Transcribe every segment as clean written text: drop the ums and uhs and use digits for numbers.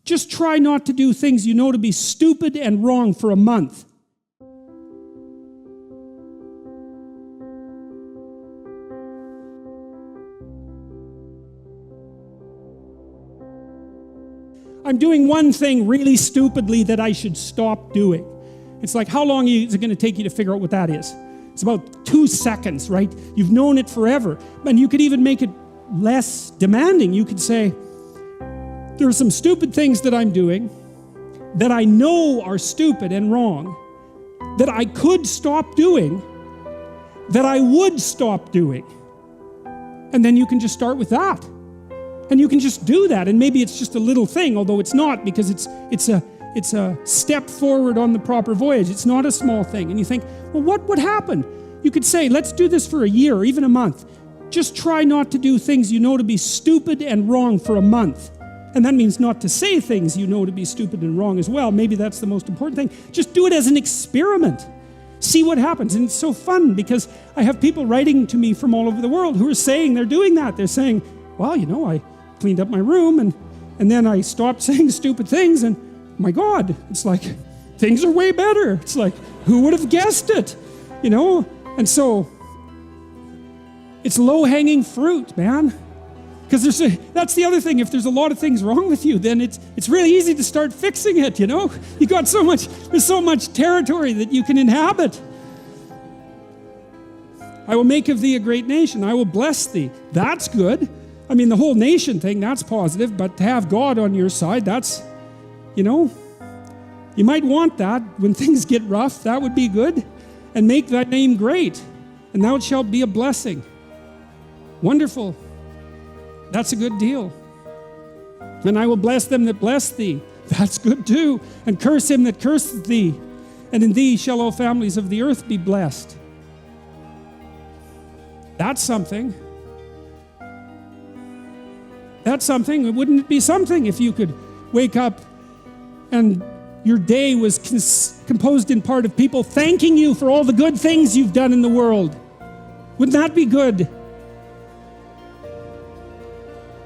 Just try not to do things you know to be stupid and wrong for a month. I'm doing one thing really stupidly that I should stop doing. It's like, how long is it going to take you to figure out what that is? It's about 2 seconds, right? You've known it forever. And you could even make it less demanding. You could say, there are some stupid things that I'm doing that I know are stupid and wrong, that I could stop doing, that I would stop doing. And then you can just start with that. And you can just do that. And maybe it's just a little thing, although it's not, because it's a step forward on the proper voyage. It's not a small thing. And you think, well, what would happen? You could say, let's do this for a year or even a month. Just try not to do things you know to be stupid and wrong for a month. And that means not to say things you know to be stupid and wrong as well. Maybe that's the most important thing. Just do it as an experiment. See what happens. And it's so fun because I have people writing to me from all over the world who are saying they're doing that. They're saying, well, I cleaned up my room and then I stopped saying stupid things and my God, it's like things are way better. It's like, who would have guessed it? And so it's low-hanging fruit, man. Because that's the other thing. If there's a lot of things wrong with you, then it's really easy to start fixing it, You got there's so much territory that you can inhabit. I will make of thee a great nation. I will bless thee. That's good. I mean, the whole nation thing, that's positive, but to have God on your side, that's, you might want that when things get rough. That would be good. And make thy name great, and thou shalt be a blessing. Wonderful. That's a good deal. And I will bless them that bless thee. That's good too. And curse him that curseth thee. And in thee shall all families of the earth be blessed. That's something. That's something. Wouldn't it be something if you could wake up and your day was composed in part of people thanking you for all the good things you've done in the world? Wouldn't that be good?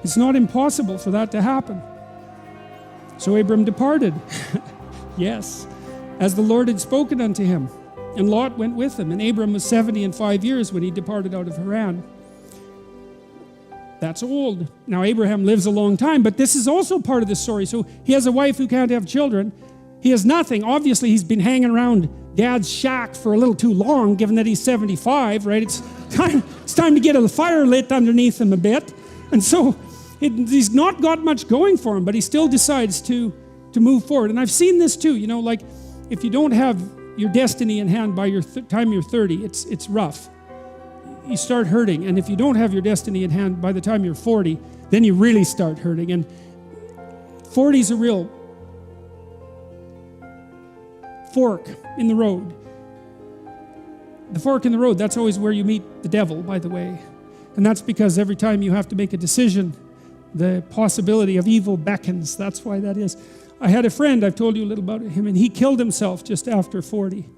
It's not impossible for that to happen. So Abram departed. Yes, as the Lord had spoken unto him. And Lot went with him. And Abram was 70 and 5 years when he departed out of Haran. That's old. Now Abraham lives a long time, but this is also part of the story. So he has a wife who can't have children. He has nothing. Obviously, he's been hanging around Dad's shack for a little too long, given that he's 75, right? It's time to get a fire lit underneath him a bit. And so he's not got much going for him, but he still decides to move forward. And I've seen this too, like if you don't have your destiny in hand by your time you're 30, it's rough. You start hurting. And if you don't have your destiny in hand by the time you're 40, then you really start hurting. And 40 is a real fork in the road. The fork in the road, that's always where you meet the devil, by the way. And that's because every time you have to make a decision, the possibility of evil beckons. That's why that is. I had a friend, I've told you a little about him, and he killed himself just after 40.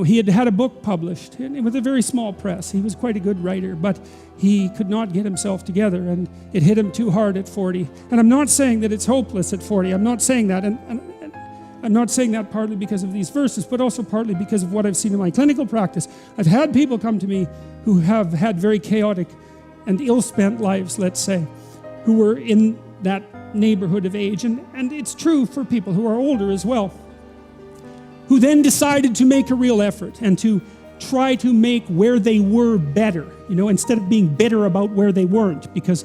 He had a book published with a very small press. He was quite a good writer, but he could not get himself together, and it hit him too hard at 40. And I'm not saying that it's hopeless at 40. I'm not saying that. And I'm not saying that partly because of these verses, but also partly because of what I've seen in my clinical practice. I've had people come to me who have had very chaotic and ill-spent lives, let's say, who were in that neighborhood of age. And it's true for people who are older as well, who then decided to make a real effort and to try to make where they were better, instead of being bitter about where they weren't, because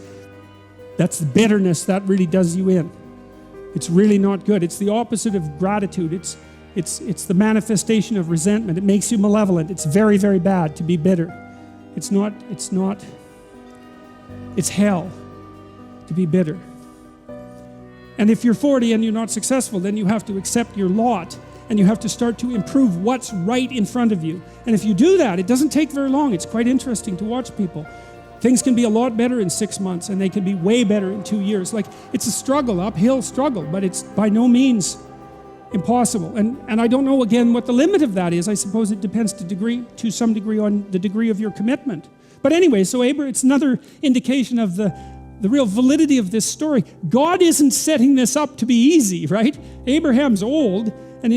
that's the bitterness that really does you in. It's really not good. It's the opposite of gratitude. It's the manifestation of resentment. It makes you malevolent. It's very, very bad to be bitter. It's hell to be bitter. And if you're 40 and you're not successful, then you have to accept your lot and you have to start to improve what's right in front of you. And if you do that, it doesn't take very long. It's quite interesting to watch people. Things can be a lot better in 6 months and they can be way better in 2 years. Like, it's a struggle, uphill struggle, but it's by no means impossible. And I don't know, again, what the limit of that is. I suppose it depends to some degree on the degree of your commitment. But anyway, so it's another indication of the the real validity of this story. God isn't setting this up to be easy, right? Abraham's old, and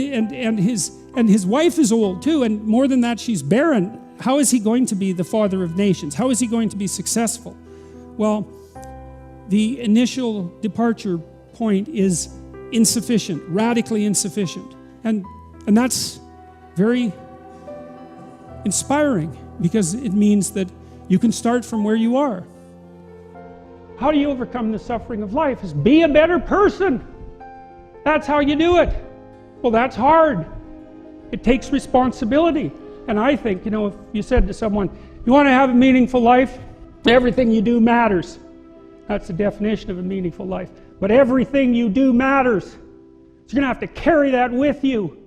his wife is old too, and more than that, she's barren. How is he going to be the father of nations? How is he going to be successful? Well, the initial departure point is insufficient, radically insufficient. And that's very inspiring, because it means that you can start from where you are. How do you overcome the suffering of life? Is be a better person. That's how you do it. Well, that's hard. It takes responsibility. And I think, if you said to someone, you want to have a meaningful life? Everything you do matters. That's the definition of a meaningful life. But everything you do matters. So you're going to have to carry that with you.